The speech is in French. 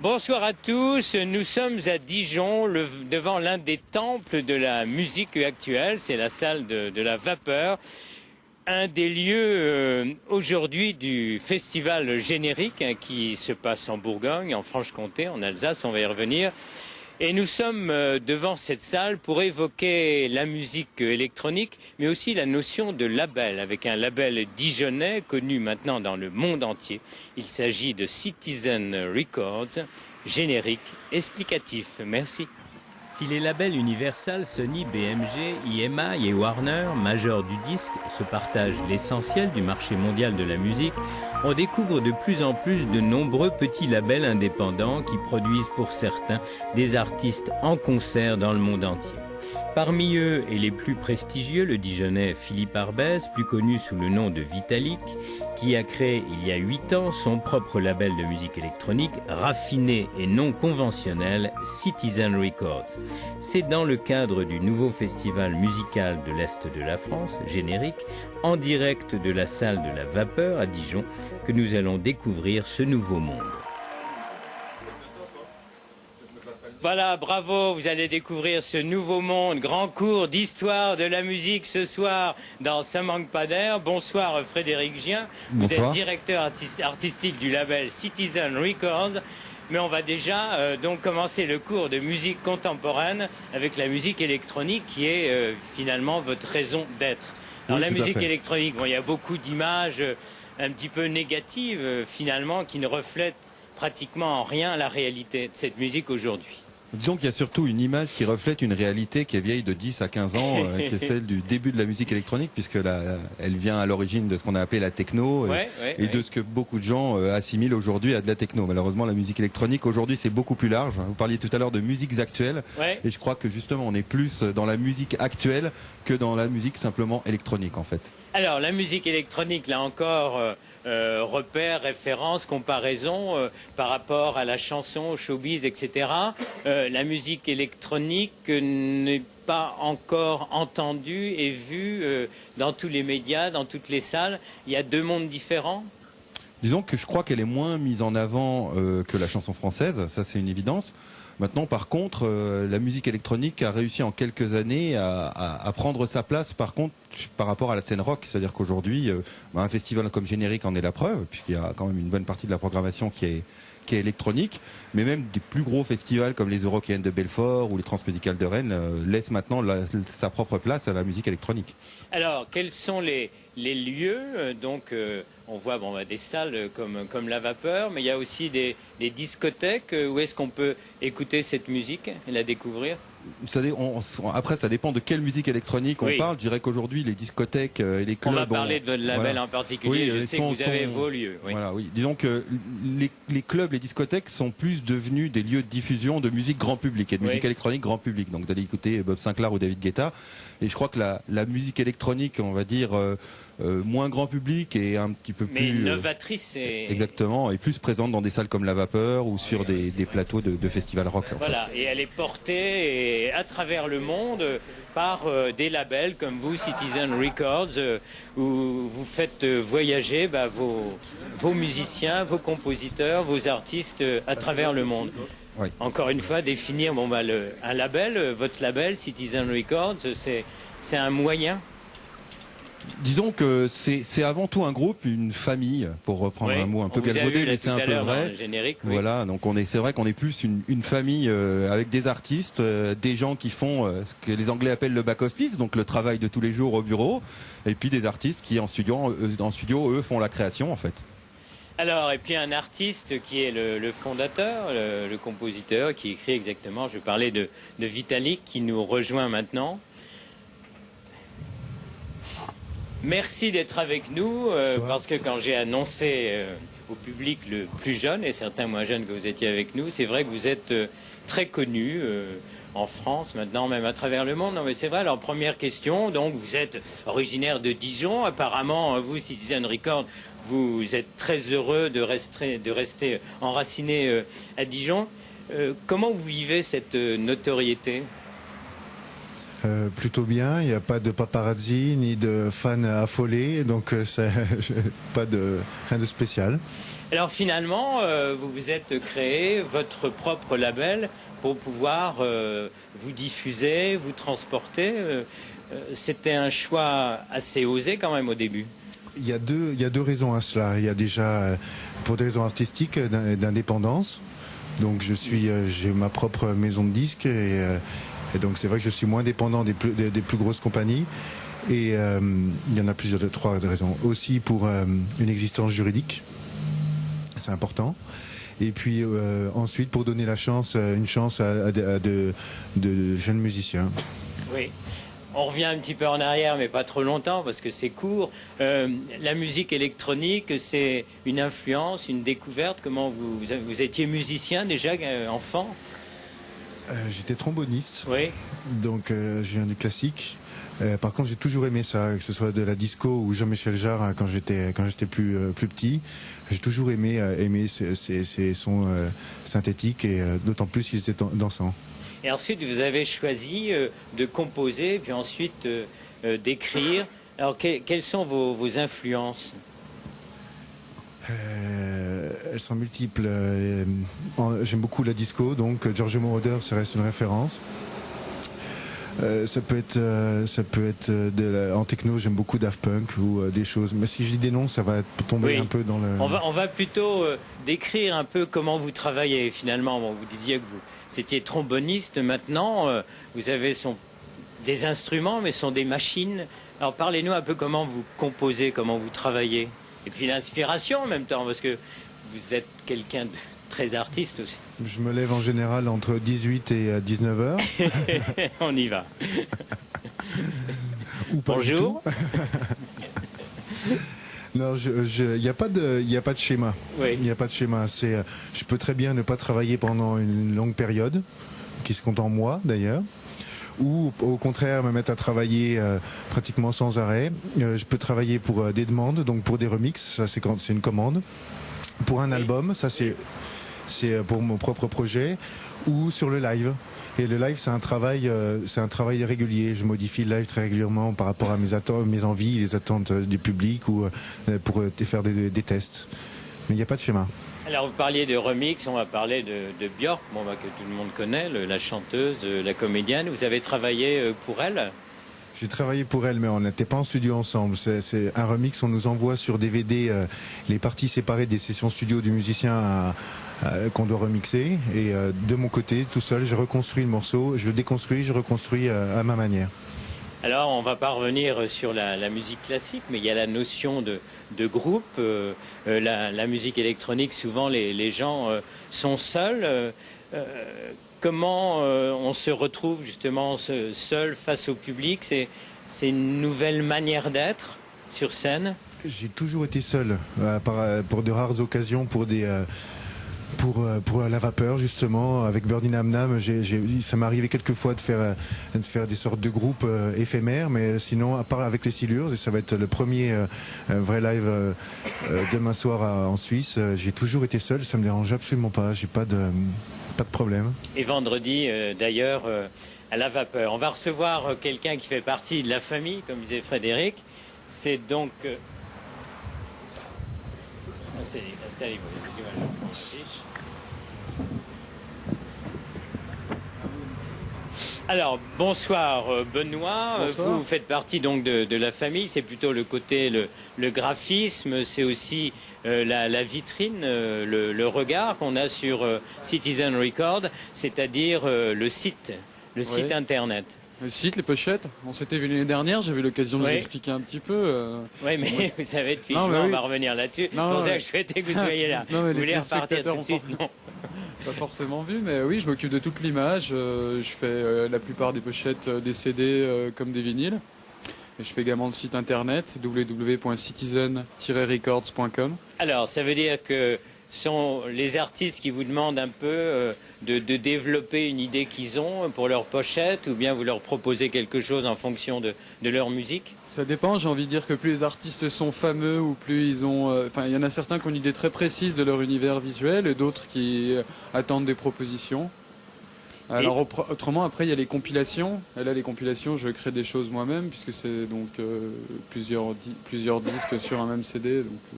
Bonsoir à tous, nous sommes à Dijon, devant l'un des temples de la musique actuelle, c'est la salle de la Vapeur, un des lieux aujourd'hui du festival générique qui se passe en Bourgogne, en Franche-Comté, en Alsace, on va y revenir. Et nous sommes devant cette salle pour évoquer la musique électronique, mais aussi la notion de label, avec un label dijonnais connu maintenant dans le monde entier. Il s'agit de Citizen Records, générique explicatif. Merci. Si les labels Universal, Sony, BMG, EMI et Warner, majors du disque, se partagent l'essentiel du marché mondial de la musique, on découvre de plus en plus de nombreux petits labels indépendants qui produisent pour certains des artistes en concert dans le monde entier. Parmi eux, et les plus prestigieux, le Dijonnais Philippe Arbès, plus connu sous le nom de Vitalik, qui a créé il y a 8 ans son propre label de musique électronique, raffiné et non conventionnel, Citizen Records. C'est dans le cadre du nouveau festival musical de l'Est de la France, générique, en direct de la salle de la Vapeur à Dijon, que nous allons découvrir ce nouveau monde. Voilà, bravo, vous allez découvrir ce nouveau monde, grand cours d'histoire de la musique ce soir dans Ça manque pas d'air. Bonsoir Frédéric Gien, vous êtes directeur artistique du label Citizen Records. Mais on va déjà donc commencer le cours de musique contemporaine avec la musique électronique qui est finalement votre raison d'être. Alors la musique électronique, bon, il y a beaucoup d'images un petit peu négatives finalement qui ne reflètent pratiquement en rien la réalité de cette musique aujourd'hui. Disons qu'il y a surtout une image qui reflète une réalité qui est vieille de 10 à 15 ans, qui est celle du début de la musique électronique, puisque elle vient à l'origine de ce qu'on a appelé la techno et de ce que beaucoup de gens assimilent aujourd'hui à de la techno. Malheureusement, la musique électronique aujourd'hui c'est beaucoup plus large. Vous parliez tout à l'heure de musiques actuelles, et je crois que justement on est plus dans la musique actuelle que dans la musique simplement électronique en fait. Alors la musique électronique, là encore, repère, référence, comparaison par rapport à la chanson, au showbiz, etc. La musique électronique n'est pas encore entendue et vue dans tous les médias, dans toutes les salles. Il y a deux mondes différents. Disons que je crois qu'elle est moins mise en avant que la chanson française, ça c'est une évidence. Maintenant, par contre, la musique électronique a réussi en quelques années à prendre sa place, par contre, par rapport à la scène rock. C'est-à-dire qu'aujourd'hui, un festival comme Générique en est la preuve, puisqu'il y a quand même une bonne partie de la programmation qui est électronique, mais même des plus gros festivals comme les Eurokéennes de Belfort ou les Transmusicales de Rennes laissent maintenant sa propre place à la musique électronique. Alors, quels sont les lieux donc on voit des salles comme la Vapeur, mais il y a aussi des discothèques. Où est-ce qu'on peut écouter cette musique et la découvrir? Après, ça dépend de quelle musique électronique on parle. Je dirais qu'aujourd'hui, les discothèques et les clubs... On va parler de votre label en particulier. Je sais que vous avez vos lieux. Oui. Voilà, oui. Disons que les clubs, les discothèques sont plus devenus des lieux de diffusion de musique grand public et de musique électronique grand public. Donc, d'aller écouter Bob Sinclair ou David Guetta. Et je crois que la musique électronique, on va dire... moins grand public et un petit peu plus... Mais novatrice exactement, et plus présente dans des salles comme la Vapeur ou sur des plateaux de festivals rock. Voilà, et elle est portée à travers le monde par des labels comme vous, Citizen Records, où vous faites voyager vos musiciens, vos compositeurs, vos artistes à travers le monde. Oui. Encore une fois, définir un label, votre label, Citizen Records, c'est un moyen. Disons que c'est avant tout un groupe, une famille, pour reprendre un mot un peu galvaudé, mais c'est un peu vrai. Voilà, donc c'est vrai qu'on est plus une famille avec des artistes, des gens qui font ce que les Anglais appellent le back office, donc le travail de tous les jours au bureau, et puis des artistes qui en studio eux font la création en fait. Alors, et puis un artiste qui est le fondateur, le compositeur, qui écrit exactement, je parlais de Vitalik, qui nous rejoint maintenant. Merci d'être avec nous, parce que quand j'ai annoncé au public le plus jeune, et certains moins jeunes que vous étiez avec nous, c'est vrai que vous êtes très connu en France, maintenant même à travers le monde. Non mais c'est vrai, alors première question, donc vous êtes originaire de Dijon, apparemment vous, Citizen Records, vous êtes très heureux de rester enraciné à Dijon. Comment vous vivez cette notoriété ? Plutôt bien, il n'y a pas de paparazzi ni de fans affolés, donc rien de spécial. Alors finalement, vous vous êtes créé votre propre label pour pouvoir vous diffuser, vous transporter. C'était un choix assez osé quand même au début. Il y a deux raisons à cela. Il y a déjà, pour des raisons artistiques, d'indépendance. Donc j'ai ma propre maison de disques et donc c'est vrai que je suis moins dépendant des plus grosses compagnies. Et il y en a trois raisons. Aussi pour une existence juridique, c'est important. Et puis ensuite pour donner une chance à de jeunes musiciens. Oui. On revient un petit peu en arrière, mais pas trop longtemps, parce que c'est court. La musique électronique, c'est une influence, une découverte. Comment vous étiez musicien déjà, enfant? J'étais tromboniste. Oui. Donc je viens du classique. Par contre, j'ai toujours aimé ça, que ce soit de la disco ou Jean-Michel Jarre quand j'étais plus petit. J'ai toujours aimé ces sons synthétiques et d'autant plus s'ils étaient dansants. Et ensuite, vous avez choisi de composer, puis ensuite d'écrire. Alors, quelles sont vos influences? Elles sont multiples. J'aime beaucoup la disco, donc Giorgio Moroder, ça reste une référence. Ça peut être en techno, j'aime beaucoup Daft Punk ou des choses. Mais si je dis des noms, ça va tomber un peu dans le. On va plutôt décrire un peu comment vous travaillez finalement. Bon, vous disiez que vous étiez tromboniste. Maintenant, vous avez des instruments, mais sont des machines. Alors parlez-nous un peu comment vous composez, comment vous travaillez. Et puis l'inspiration en même temps, parce que vous êtes quelqu'un de très artiste aussi. Je me lève en général entre 18 et 19 heures. On y va. Ou pas. Bonjour. Non, il n'y a pas de schéma. Oui. Il n'y a pas de schéma. Je peux très bien ne pas travailler pendant une longue période, qui se compte en mois d'ailleurs, ou au contraire me mettre à travailler pratiquement sans arrêt. Je peux travailler pour des demandes, donc pour des remixes, ça c'est une commande. Pour un album, ça c'est pour mon propre projet, ou sur le live. Et le live, c'est un travail régulier. Je modifie le live très régulièrement par rapport à mes attentes, mes envies, les attentes du public, ou pour faire des tests. Mais il n'y a pas de schéma. Alors vous parliez de remix, on va parler de Björk, que tout le monde connaît, la chanteuse, la comédienne. Vous avez travaillé pour elle? J'ai travaillé pour elle, mais on n'était pas en studio ensemble. C'est un remix, on nous envoie sur DVD les parties séparées des sessions studio du musicien qu'on doit remixer. Et de mon côté, tout seul, je reconstruis le morceau, je le déconstruis, je reconstruis à ma manière. Alors, on va pas revenir sur la musique classique, mais il y a la notion de groupe. La musique électronique, souvent, les gens sont seuls. Comment on se retrouve justement seul face au public? C'est une nouvelle manière d'être sur scène? J'ai toujours été seul, pour de rares occasions, pour la vapeur justement, avec Birdie Nam Nam, ça m'est arrivé quelques fois de faire des sortes de groupes éphémères, mais sinon à part avec les Silures, et ça va être le premier vrai live demain soir en Suisse, j'ai toujours été seul, ça me dérange absolument pas, j'ai pas de problème. Et vendredi d'ailleurs à la vapeur, on va recevoir quelqu'un qui fait partie de la famille, comme disait Frédéric, c'est donc... Alors, bonsoir Benoît. Bonsoir. Vous faites partie donc de la famille. C'est plutôt le côté, le graphisme, c'est aussi la vitrine, le regard qu'on a sur Citizen Record, c'est-à-dire le site internet. Le site, les pochettes, on s'était vu l'année dernière, j'avais l'occasion de vous expliquer un petit peu. Oui, mais vous savez, depuis juin, on va revenir là-dessus. C'est pour ça que je souhaitais que vous soyez là. Non, mais vous voulez repartir tout de suite? Non. Pas forcément vu, mais oui, je m'occupe de toute l'image. Je fais la plupart des pochettes des CD comme des vinyles. Et je fais également le site internet www.citizen-records.com. Alors, ça veut dire que sont les artistes qui vous demandent un peu de développer une idée qu'ils ont pour leur pochette, ou bien vous leur proposez quelque chose en fonction de leur musique? Ça dépend, j'ai envie de dire que plus les artistes sont fameux, ou plus ils ont... il y en a certains qui ont une idée très précise de leur univers visuel, et d'autres qui attendent des propositions. Alors autrement, après, il y a les compilations. Et là, les compilations, je crée des choses moi-même, puisque c'est donc plusieurs disques sur un même CD. Donc...